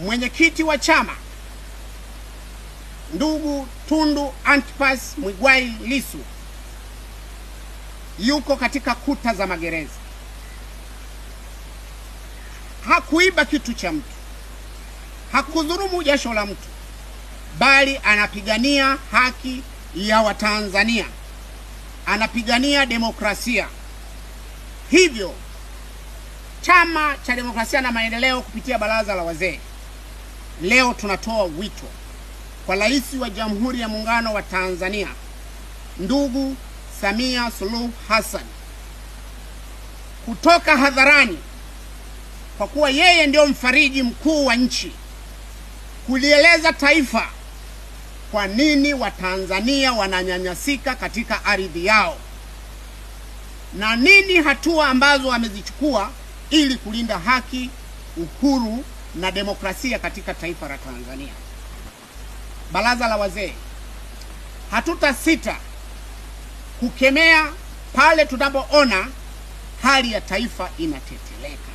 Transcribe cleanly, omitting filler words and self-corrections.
mwenyekiti wa chama ndugu Tundu Antipas Mwigwai Lissu yuko katika kuta za magereza. Hakuiba kitu cha mtu, hakudhulumu jasho la mtu, bali anapigania haki ya Watanzania, anapigania demokrasia. Hivyo Chama cha Demokrasia na Maendeleo kupitia Baraza la Wazee leo tunatoa wito kwa Rais wa Jamhuri ya Muungano wa Tanzania ndugu Samia Suluhu Hassan kutoka hadharani, kwa kuwa yeye ndio mfariji mkuu wa nchi, kulieleza taifa kwa nini Watanzania wananyanyasika katika ardhi yao na nini hatua ambazo wamezichukua ili kulinda haki, uhuru na demokrasia katika taifa la Tanzania. Baraza la Wazee hatutasita kukemea pale tunapoona hali ya taifa inateteleka.